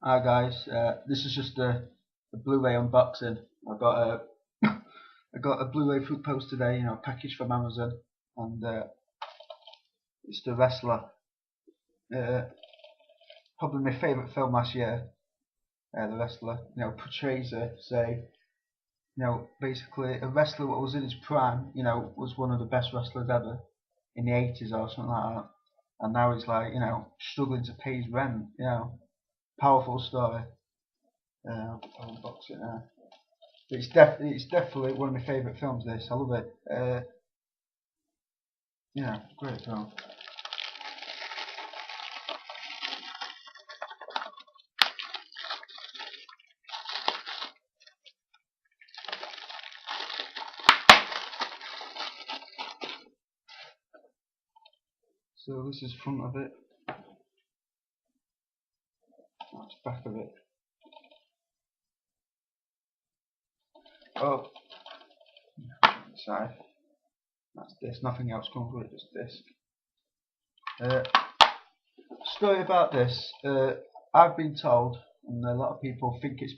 Hi guys, this is just a Blu-ray unboxing. I got a I got a Blu-ray through post today, package from Amazon, and it's The Wrestler. Uh, Probably my favourite film last year. The Wrestler, portrays basically a wrestler what was in his prime. Was one of the best wrestlers ever in the 80s or something like that, and now he's like, struggling to pay his rent. Powerful story. I'll unbox it now. It's definitely one of my favourite films. This, I love it. Great film. So this is front of it. That's back of it. Oh, side. That's this. Nothing else comes with it. Just this. Story about this. I've been told, and a lot of people think it's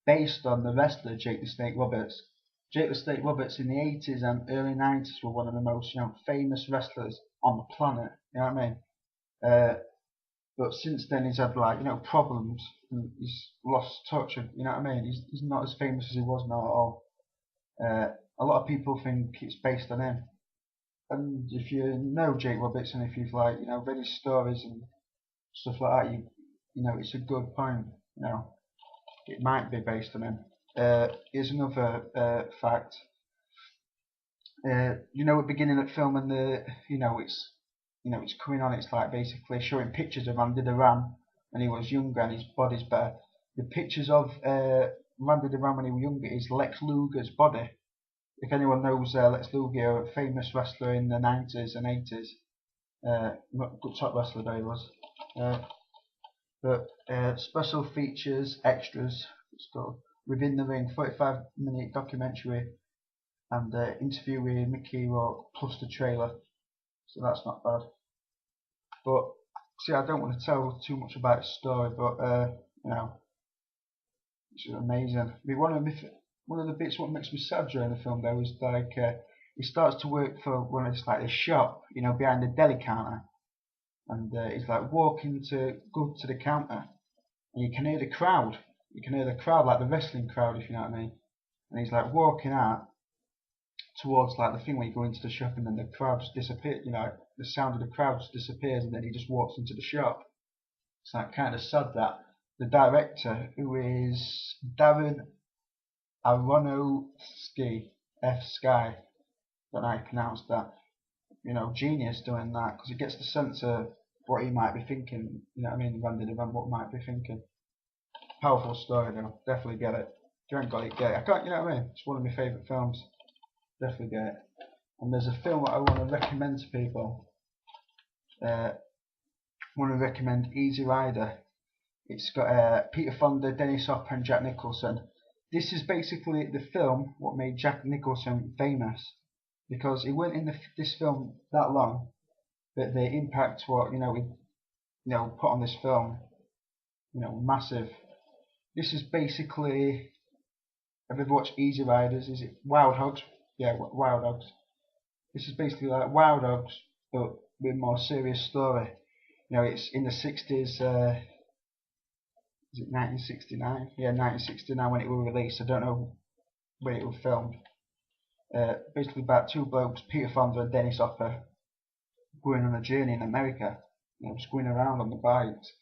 based on the wrestler Jake the Snake Roberts. Jake the Snake Roberts in the 80s and early 90s were one of the most famous wrestlers on the planet. You know what I mean? But since then he's had problems, and he's lost touch. You know what I mean? He's not as famous as he was now at all. A lot of people think it's based on him. And if you know Jake Roberts, and if you've read his stories and stuff like that, it's a good point. It might be based on him. Here's another fact. At the beginning of the film, and it's coming on. It's like basically showing pictures of Randy the Ram when he was younger and his body's better. The pictures of Randy the Ram when he was younger is Lex Luger's body. If anyone knows Lex Luger, a famous wrestler in the 90s and 80s, good top wrestler that he was. But special features, extras, it's called Within the Ring, 45-minute documentary, and interview with Mickey Rourke plus the trailer. So that's not bad. But see, I don't want to tell too much about the story, but it's amazing. I mean, one of the bits what makes me sad during the film though is he starts to work for one of a shop, behind the deli counter, and he's walking to go to the counter, and you can hear the crowd. You can hear the crowd, like the wrestling crowd, if you know what I mean. And he's walking out towards the thing where you go into the shop, and then the crowd just disappears. The sound of the crowd just disappears, and then he just walks into the shop. It's kind of sad that the director, who is Darren Aronofsky, F Sky, don't know how you pronounce that. Genius doing that, because it gets the sense of what he might be thinking. You know what I mean? Randy the Ram, what might be thinking. Powerful story though. Definitely get it. If you haven't got it, get it. I can't. You know what I mean? It's one of my favourite films. Definitely get it. And there's a film that I want to recommend to people. I want to recommend Easy Rider. It's got Peter Fonda, Dennis Hopper, and Jack Nicholson. This is basically the film what made Jack Nicholson famous, because he weren't in this film that long, but the impact what he put on this film, massive. This is basically. Have you ever watched Easy Riders? Is it Wild Hogs? Yeah, Wild Hogs. This is basically like Wild Hogs, but with a more serious story. It's in the 60s. Is it 1969? Yeah, 1969 when it was released. I don't know when it was filmed. Basically about two blokes, Peter Fonda and Dennis Hopper, going on a journey in America. Just going around on the bikes,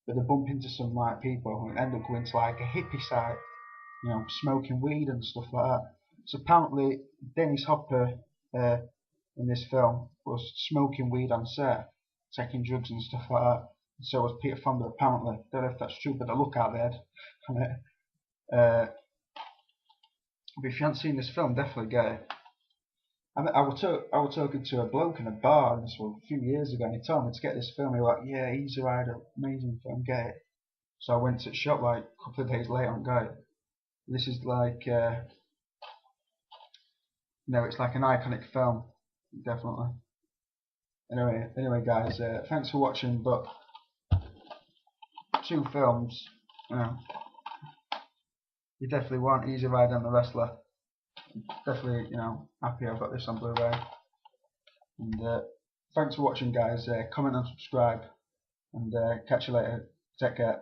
but they bump into some people and end up going to a hippie site. Smoking weed and stuff like that. So apparently Dennis Hopper in this film was smoking weed on set, taking drugs and stuff like that. And so was Peter Fonda apparently. Don't know if that's true, but the look out there from it. But if you haven't seen this film, definitely get it. I was talking to a bloke in a bar this was a few years ago, and he told me to get this film. He was like, "Yeah, Easy Rider, amazing film, get it." So I went to the shop a couple of days later and got it. This is it's like an iconic film, definitely. Anyway, guys, thanks for watching. But two films You know, you definitely want Easy Ride on the Wrestler. Definitely, you know, happy I've got this on Blu-ray. And thanks for watching, guys. Comment and subscribe, and catch you later. Take care.